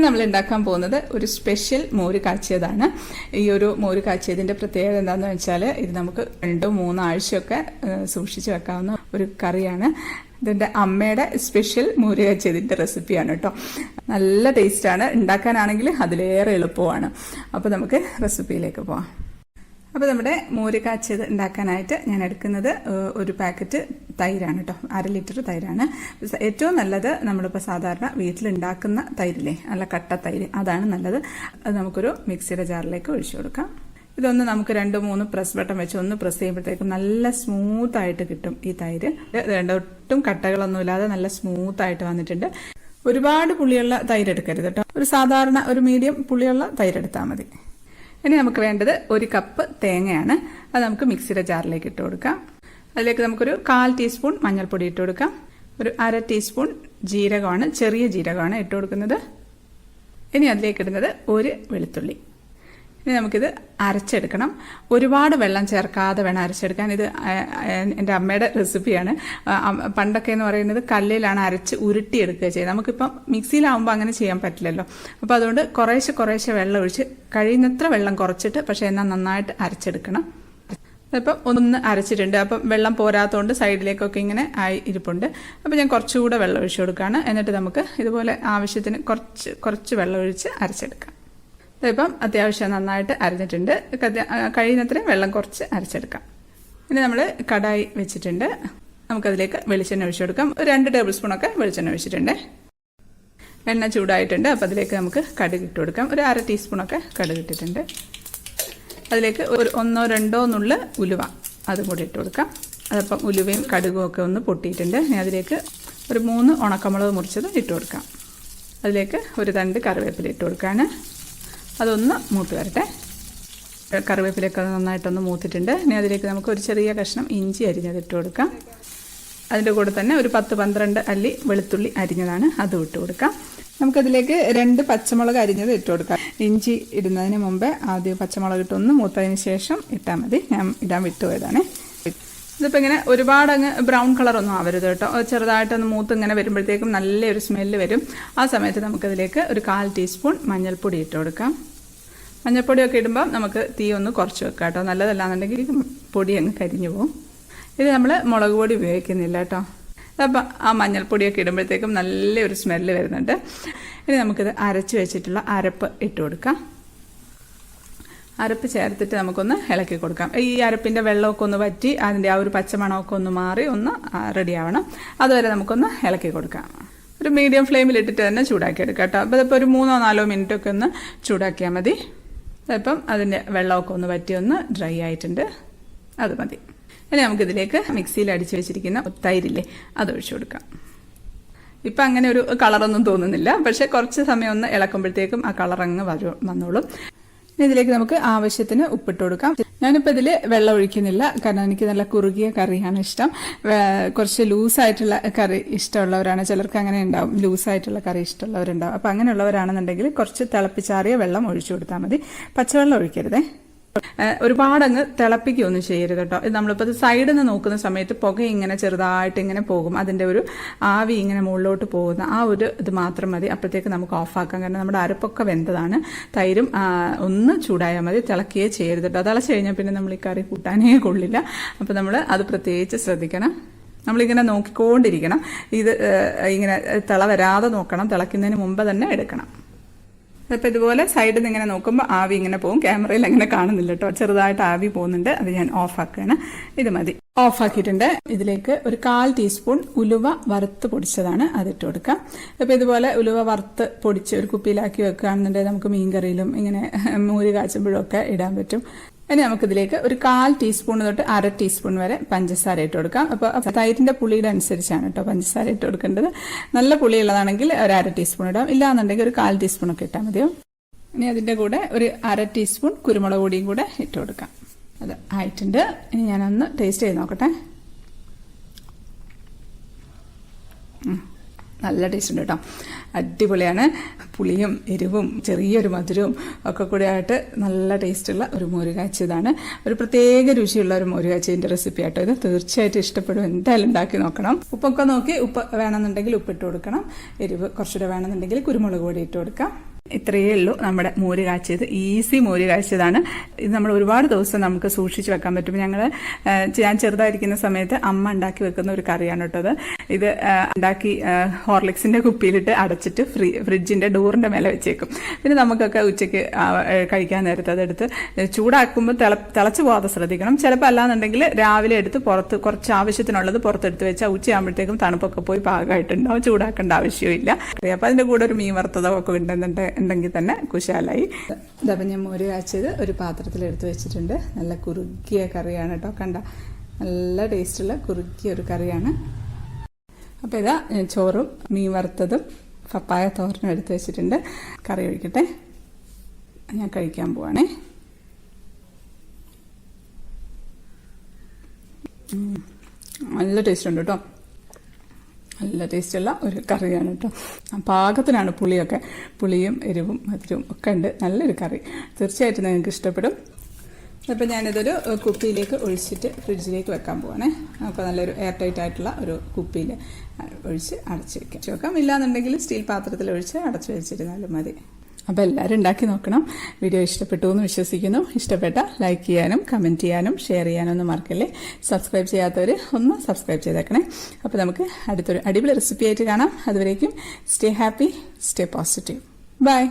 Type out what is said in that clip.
നമ്മൾ ഉണ്ടാക്കാൻ പോകുന്നത് ഒരു സ്പെഷ്യൽ മോര് കാച്ചിയതാണ്. ഈ ഒരു മോര് കാച്ചിയതിന്റെ പ്രത്യേകത എന്താണെന്ന് വെച്ചാൽ ഇത് നമുക്ക് 2-3 ആഴ്ചയൊക്കെ സൂക്ഷിച്ചു വെക്കാവുന്ന ഒരു കറിയാണ്. ഇതിന്റെ അമ്മയുടെ സ്പെഷ്യൽ മോര് കാച്ചിയതിന്റെ റെസിപ്പിയാണ് കേട്ടോ. നല്ല ടേസ്റ്റാണ്, ഉണ്ടാക്കാനാണെങ്കിൽ അതിലേറെ എളുപ്പമാണ്. അപ്പോൾ നമുക്ക് റെസിപ്പിയിലേക്ക് പോവാം. അപ്പോൾ നമ്മുടെ മോര് കാച്ചിയത് ഉണ്ടാക്കാനായിട്ട് ഞാൻ എടുക്കുന്നത് ഒരു പാക്കറ്റ് തൈരാണ് കേട്ടോ. 1/2 ലിറ്റർ തൈരാണ്. ഏറ്റവും നല്ലത് നമ്മളിപ്പോൾ സാധാരണ വീട്ടിലുണ്ടാക്കുന്ന തൈരില്ലേ, നല്ല കട്ട തൈര്, അതാണ് നല്ലത്. അത് നമുക്കൊരു മിക്സിയുടെ ജാറിലേക്ക് ഒഴിച്ചു കൊടുക്കാം. ഇതൊന്ന് നമുക്ക് 2-3 പ്രസ് ബട്ടൺ വെച്ച് ഒന്ന് പ്രസ് ചെയ്യുമ്പോഴത്തേക്കും നല്ല സ്മൂത്തായിട്ട് കിട്ടും ഈ തൈര്. ഒട്ടും കട്ടകളൊന്നുമില്ലാതെ നല്ല സ്മൂത്തായിട്ട് വന്നിട്ടുണ്ട്. ഒരുപാട് പുളിയുള്ള തൈര് എടുക്കരുത് കേട്ടോ. ഒരു സാധാരണ ഒരു മീഡിയം പുളിയുള്ള തൈര് എടുത്താൽ മതി. ഇനി നമുക്ക് വേണ്ടത് 1 കപ്പ് തേങ്ങയാണ്. അത് നമുക്ക് മിക്സിയുടെ ജാറിലേക്ക് ഇട്ട് കൊടുക്കാം. അതിലേക്ക് നമുക്കൊരു 1/4 ടീസ്പൂൺ മഞ്ഞൾപ്പൊടി ഇട്ട് കൊടുക്കാം. ഒരു 1/2 ടീസ്പൂൺ ജീരകമാണ്, ചെറിയ ജീരകമാണ് ഇട്ട് കൊടുക്കുന്നത്. ഇനി അതിലേക്ക് ഇടുന്നത് 1 വെളുത്തുള്ളി. ഇനി നമുക്കിത് അരച്ചെടുക്കണം. ഒരുപാട് വെള്ളം ചേർക്കാതെ വേണം അരച്ചെടുക്കാൻ. ഇത് എൻ്റെ അമ്മയുടെ റെസിപ്പിയാണ്. പണ്ടൊക്കെ എന്ന് പറയുന്നത് കല്ലിലാണ് അരച്ച് ഉരുട്ടിയെടുക്കുക ചെയ്യുന്നത്. നമുക്കിപ്പം മിക്സിയിലാവുമ്പോൾ അങ്ങനെ ചെയ്യാൻ പറ്റില്ലല്ലോ. അപ്പോൾ അതുകൊണ്ട് കുറേശ്ശെ വെള്ളം ഒഴിച്ച് കഴിയുന്നത്ര വെള്ളം കുറച്ചിട്ട്, പക്ഷേ എന്നാൽ നന്നായിട്ട് അരച്ചെടുക്കണം. അപ്പം ഒന്ന് അരച്ചിട്ടുണ്ട്. അപ്പം വെള്ളം പോരാത്തതുകൊണ്ട് സൈഡിലേക്കൊക്കെ ഇങ്ങനെ ആയി ഇരിപ്പുണ്ട്. അപ്പം ഞാൻ കുറച്ചുകൂടെ വെള്ളം ഒഴിച്ചു കൊടുക്കുകയാണ്. എന്നിട്ട് നമുക്ക് ഇതുപോലെ ആവശ്യത്തിന് കുറച്ച് വെള്ളം ഒഴിച്ച് അരച്ചെടുക്കാം. ഇപ്പം അത്യാവശ്യം നന്നായിട്ട് അരഞ്ഞിട്ടുണ്ട്. കഴിയുന്നത്രയും വെള്ളം കുറച്ച് അരച്ചെടുക്കാം. ഇനി നമ്മൾ കടായി വെച്ചിട്ടുണ്ട്. നമുക്കതിലേക്ക് വെളിച്ചെണ്ണ ഒഴിച്ചു കൊടുക്കാം. ഒരു 2 ടേബിൾ സ്പൂണൊക്കെ വെളിച്ചെണ്ണ ഒഴിച്ചിട്ടുണ്ട്. എണ്ണ ചൂടായിട്ടുണ്ട്. അപ്പം അതിലേക്ക് നമുക്ക് കടുക് ഇട്ട് കൊടുക്കാം. ഒരു 1/2 ടീസ്പൂണൊക്കെ കടുക് ഇട്ടിട്ടുണ്ട്. അതിലേക്ക് ഒരു 1-2 നുള്ള ഉലുവ അതും കൂടി ഇട്ട് കൊടുക്കാം. അതപ്പം ഉലുവയും കടുകും ഒക്കെ ഒന്ന് പൊട്ടിയിട്ടുണ്ട്. ഇനി അതിലേക്ക് ഒരു 3 ഉണക്കമുളക് മുറിച്ചത് ഇട്ട് കൊടുക്കാം. അതിലേക്ക് ഒരു തണ്ട് കറിവേപ്പില ഇട്ട് കൊടുക്കുകയാണ്. അതൊന്ന് മൂത്ത് വരട്ടെ. കറിവേപ്പിലൊക്കെ നന്നായിട്ടൊന്ന് മൂത്തിട്ടുണ്ട്. ഇനി അതിലേക്ക് നമുക്ക് ഒരു ചെറിയ കഷ്ണം ഇഞ്ചി അരിഞ്ഞത് ഇട്ട് കൊടുക്കാം. അതിൻ്റെ കൂടെ തന്നെ ഒരു 10-12 അല്ലി വെളുത്തുള്ളി അരിഞ്ഞതാണ്, അതും ഇട്ട് കൊടുക്കാം. നമുക്കതിലേക്ക് 2 പച്ചമുളക് അരിഞ്ഞത് ഇട്ട് കൊടുക്കാം. ഇഞ്ചി ഇടുന്നതിന് മുമ്പേ ആദ്യം പച്ചമുളക് ഇട്ടൊന്ന് മൂത്തതിന് ശേഷം ഇട്ടാൽ മതി. ഞാൻ ഇടാൻ വിട്ടുപോയതാണ്. ഇതിപ്പോൾ ഇങ്ങനെ ഒരുപാട് അങ്ങ് ബ്രൗൺ കളറൊന്നും ആവരുത് കേട്ടോ. ചെറുതായിട്ടൊന്ന് മൂത്ത് ഇങ്ങനെ വരുമ്പോഴത്തേക്കും നല്ലൊരു സ്മെല്ല് വരും. ആ സമയത്ത് നമുക്കതിലേക്ക് ഒരു 1/4 ടീസ്പൂൺ മഞ്ഞൾപ്പൊടി ഇട്ട് കൊടുക്കാം. മഞ്ഞൾപ്പൊടിയൊക്കെ ഇടുമ്പോൾ നമുക്ക് തീ ഒന്ന് കുറച്ച് വെക്കാം കേട്ടോ. നല്ലതല്ലാന്നുണ്ടെങ്കിൽ പൊടി അങ്ങ് കരിഞ്ഞു പോകും. ഇത് നമ്മൾ മുളക് പൊടി ഉപയോഗിക്കുന്നില്ല കേട്ടോ. അപ്പം ആ മഞ്ഞൾപ്പൊടിയൊക്കെ ഇടുമ്പോഴത്തേക്കും നല്ലൊരു സ്മെല്ല് വരുന്നുണ്ട്. ഇനി നമുക്കിത് അരച്ച് വെച്ചിട്ടുള്ള അരപ്പ് ഇട്ട് കൊടുക്കാം. അരപ്പ് ചേർത്തിട്ട് നമുക്കൊന്ന് ഇളക്കി കൊടുക്കാം. ഈ അരപ്പിൻ്റെ വെള്ളമൊക്കെ ഒന്ന് വറ്റി അതിൻ്റെ ആ ഒരു പച്ചമണമൊക്കെ ഒന്ന് മാറി ഒന്ന് റെഡി ആവണം. അതുവരെ നമുക്കൊന്ന് ഇളക്കി കൊടുക്കാം. ഒരു മീഡിയം ഫ്ലെയിമിൽ ഇട്ടിട്ട് തന്നെ ചൂടാക്കി എടുക്കാം കേട്ടോ. അപ്പോൾ ഇതിപ്പോൾ ഒരു 3-4 മിനിറ്റൊക്കെ ഒന്ന് ചൂടാക്കിയാൽ മതി. അതിപ്പം അതിൻ്റെ വെള്ളമൊക്കെ ഒന്ന് വറ്റി ഒന്ന് ഡ്രൈ ആയിട്ടുണ്ട്. അത് മതി. ഇനി നമുക്കിതിലേക്ക് മിക്സിയിൽ അടിച്ച് വെച്ചിരിക്കുന്ന തൈരില്ലേ, അതൊഴിച്ചു കൊടുക്കാം. ഇപ്പം അങ്ങനെ ഒരു കളറൊന്നും തോന്നുന്നില്ല, പക്ഷേ കുറച്ച് സമയം ഒന്ന് ഇളക്കുമ്പോഴത്തേക്കും ആ കളറങ്ങ് വന്നോളും. ഇതിലേക്ക് നമുക്ക് ആവശ്യത്തിന് ഉപ്പിട്ട് കൊടുക്കാം. ഞാനിപ്പോൾ ഇതിൽ വെള്ളം ഒഴിക്കുന്നില്ല, കാരണം എനിക്ക് നല്ല കുറുകിയ കറിയാണ് ഇഷ്ടം. കുറച്ച് ലൂസായിട്ടുള്ള കറി ഇഷ്ടമുള്ളവരാണ്, ചിലർക്ക് അങ്ങനെ ഉണ്ടാവും, ലൂസായിട്ടുള്ള കറി ഇഷ്ടമുള്ളവരുണ്ടാവും. അപ്പം അങ്ങനെയുള്ളവരാണെന്നുണ്ടെങ്കിൽ കുറച്ച് തിളപ്പിച്ചാറിയ വെള്ളം ഒഴിച്ചു കൊടുത്താൽ മതി. പച്ചവെള്ളം ഒഴിക്കരുതേ. ഒരുപാട് അങ്ങ് തിളപ്പിക്കുകയൊന്നും ചെയ്യരുത് കേട്ടോ. ഇത് നമ്മളിപ്പോൾ സൈഡിൽ നിന്ന് നോക്കുന്ന സമയത്ത് പുക ഇങ്ങനെ ചെറുതായിട്ട് ഇങ്ങനെ പോകും, അതിൻ്റെ ഒരു ആവി ഇങ്ങനെ മുകളിലോട്ട് പോകുന്ന ആ ഒരു ഇത് മാത്രം മതി. അപ്പോഴത്തേക്ക് നമുക്ക് ഓഫാക്കാം, കാരണം നമ്മുടെ അരപ്പൊക്കെ വെന്തതാണ്. തൈരും ഒന്ന് ചൂടായാൽ മതി, തിളക്കുകയേ ചെയ്യരുത് കേട്ടോ. തിളച്ച് കഴിഞ്ഞാൽ പിന്നെ നമ്മൾ ഈ കറി കൂട്ടാനേ കൊള്ളില്ല. അപ്പോൾ നമ്മൾ അത് പ്രത്യേകിച്ച് ശ്രദ്ധിക്കണം. നമ്മളിങ്ങനെ നോക്കിക്കൊണ്ടിരിക്കണം. ഇത് ഇങ്ങനെ തിള വരാതെ നോക്കണം, തിളയ്ക്കുന്നതിന് മുമ്പ് തന്നെ എടുക്കണം. അപ്പോൾ ഇതുപോലെ സൈഡിൽ നിന്ന് ഇങ്ങനെ നോക്കുമ്പോൾ ആവി ഇങ്ങനെ പോകും. ക്യാമറയിൽ അങ്ങനെ കാണുന്നില്ല കേട്ടോ, ചെറുതായിട്ട് ആവി പോകുന്നുണ്ട്. അത് ഞാൻ ഓഫാക്കുകയാണ്. ഇത് മതി. ഓഫാക്കിയിട്ടുണ്ട്. ഇതിലേക്ക് ഒരു 1/4 ടീസ്പൂൺ ഉലുവ വറുത്ത് പൊടിച്ചതാണ്, അതിട്ട് കൊടുക്കാം. അപ്പോൾ ഇതുപോലെ ഉലുവ വറുത്ത് പൊടിച്ച് ഒരു കുപ്പിയിലാക്കി വെക്കുകയാണെന്നുണ്ടെങ്കിൽ നമുക്ക് മീൻകറിയിലും ഇങ്ങനെ മോര് കാച്ചുമ്പോഴും ഒക്കെ ഇടാൻ പറ്റും. ഇനി നമുക്കിതിലേക്ക് ഒരു 1/4 ടീസ്പൂൺ തൊട്ട് 1/2 ടീസ്പൂൺ വരെ പഞ്ചസാര ഇട്ട് കൊടുക്കാം. അപ്പോൾ തൈരിൻ്റെ പുളിയുടെ അനുസരിച്ചാണ് കേട്ടോ പഞ്ചസാര ഇട്ട് കൊടുക്കേണ്ടത്. നല്ല പുളിയുള്ളതാണെങ്കിൽ ഒരു 1/2 ടീസ്പൂൺ ഇടാം, ഇല്ലാന്നുണ്ടെങ്കിൽ ഒരു 1/4 ടീസ്പൂണൊക്കെ ഇട്ടാൽ മതിയോ. ഇനി അതിൻ്റെ കൂടെ ഒരു 1/2 ടീസ്പൂൺ കുരുമുളക് പൊടിയും കൂടെ ഇട്ട് കൊടുക്കാം. അത് ആയിട്ടുണ്ട്. ഇനി ഞാനൊന്ന് ടേസ്റ്റ് ചെയ്ത് നോക്കട്ടെ. നല്ല ടേസ്റ്റ് ഉണ്ട് കേട്ടോ, അടിപൊളിയാണ്. പുളിയും എരിവും ചെറിയൊരു മധുരവും ഒക്കെ കൂടെ ആയിട്ട് നല്ല ടേസ്റ്റുള്ള ഒരു മോര് കാച്ചിയതാണ്. ഒരു പ്രത്യേക രുചിയുള്ള ഒരു മോര് കാച്ചിയതിൻ്റെ റെസിപ്പി ആട്ടോ ഇത്. തീർച്ചയായിട്ടും ഇഷ്ടപ്പെടും, എന്തായാലും ഉണ്ടാക്കി നോക്കണം. ഉപ്പൊക്കെ നോക്കി ഉപ്പ് വേണമെന്നുണ്ടെങ്കിൽ ഉപ്പിട്ട് കൊടുക്കണം. എരിവ് കുറച്ചുകൂടെ വേണമെന്നുണ്ടെങ്കിൽ കുരുമുളക് പൊടി ഇട്ട് കൊടുക്കാം. ഇത്രയേ ഉള്ളൂ നമ്മുടെ മോര് കാച്ചിയത്. ഈസി മോര് കാച്ചിയതാണ്. ഇത് നമ്മൾ ഒരുപാട് ദിവസം നമുക്ക് സൂക്ഷിച്ച് വെക്കാൻ പറ്റും. ഞാൻ ചെറുതായിരിക്കുന്ന സമയത്ത് അമ്മ ഉണ്ടാക്കി വെക്കുന്ന ഒരു കറിയാണ് കേട്ടത്. ഇത് ഉണ്ടാക്കി ഹോർലിക്സിന്റെ കുപ്പിയിലിട്ട് അടച്ചിട്ട് ഫ്രിഡ്ജിന്റെ ഡോറിന്റെ മേലെ വെച്ചേക്കും. പിന്നെ നമുക്കൊക്കെ ഉച്ചയ്ക്ക് കഴിക്കാൻ നേരത്തെ അതെടുത്ത് ചൂടാക്കുമ്പോൾ തിളച്ചു പോകാതെ ശ്രദ്ധിക്കണം. ചിലപ്പോൾ അല്ലാന്നുണ്ടെങ്കിൽ രാവിലെ എടുത്ത് കുറച്ച് ആവശ്യത്തിനുള്ളത് പുറത്തെടുത്ത് വെച്ചാൽ ഉച്ചയാകുമ്പോഴത്തേക്കും തണുപ്പൊക്കെ പോയി പാകമായിട്ടുണ്ടാവും. ചൂടാക്കേണ്ട ആവശ്യമില്ല. അപ്പം അതിന്റെ കൂടെ ഒരു മീൻ വറുത്തതോ ഒക്കെ ഉണ്ടെങ്കിൽ തന്നെ കുശാലായി. ഇതപ്പം ഞാൻ മോര് കാച്ചിയത് ഒരു പാത്രത്തിൽ എടുത്ത് വെച്ചിട്ടുണ്ട്. നല്ല കുറുകിയ കറിയാണ് കേട്ടോ. കണ്ട നല്ല ടേസ്റ്റുള്ള കുറുകിയ ഒരു കറിയാണ്. അപ്പം ഇതാ ചോറും മീൻ വറുത്തതും പപ്പായ തോരനും എടുത്ത് വെച്ചിട്ടുണ്ട്. കറി ഒഴിക്കട്ടെ, ഞാൻ കഴിക്കാൻ പോവാണേ. നല്ല ടേസ്റ്റ് ഉണ്ട് കേട്ടോ. നല്ല ടേസ്റ്റുള്ള ഒരു കറിയാണ് കേട്ടോ. പാകത്തിനാണ് പുളിയും എരിവും മധുരവും ഒക്കെ ഉണ്ട്. നല്ലൊരു കറി, തീർച്ചയായിട്ടും നിങ്ങൾക്ക് ഇഷ്ടപ്പെടും. അപ്പോൾ ഞാനിതൊരു കുപ്പിയിലേക്ക് ഒഴിച്ചിട്ട് ഫ്രിഡ്ജിലേക്ക് വെക്കാൻ പോവാണേ. അപ്പോൾ നല്ലൊരു എയർ ടൈറ്റ് ആയിട്ടുള്ള ഒരു കുപ്പിയിൽ ഒഴിച്ച് അടച്ച് വെക്കാം. ഇല്ലാന്നുണ്ടെങ്കിൽ സ്റ്റീൽ പാത്രത്തിൽ ഒഴിച്ച് അടച്ച് വെച്ചിരുന്നാലും മതി. അപ്പോൾ എല്ലാവരും ഉണ്ടാക്കി നോക്കണം. വീഡിയോ ഇഷ്ടപ്പെട്ടു എന്ന് വിശ്വസിക്കുന്നു. ഇഷ്ടപ്പെട്ട ലൈക്ക് ചെയ്യാനും കമൻറ്റ് ചെയ്യാനും ഷെയർ ചെയ്യാനും ഒന്നും മറക്കല്ലേ. സബ്സ്ക്രൈബ് ചെയ്യാത്തവർ ഒന്ന് സബ്സ്ക്രൈബ് ചെയ്തേക്കണേ. അപ്പോൾ നമുക്ക് അടുത്തൊരു അടിപൊളി റെസിപ്പി ആയിട്ട് കാണാം. അതുവരേക്കും stay happy, stay positive. By.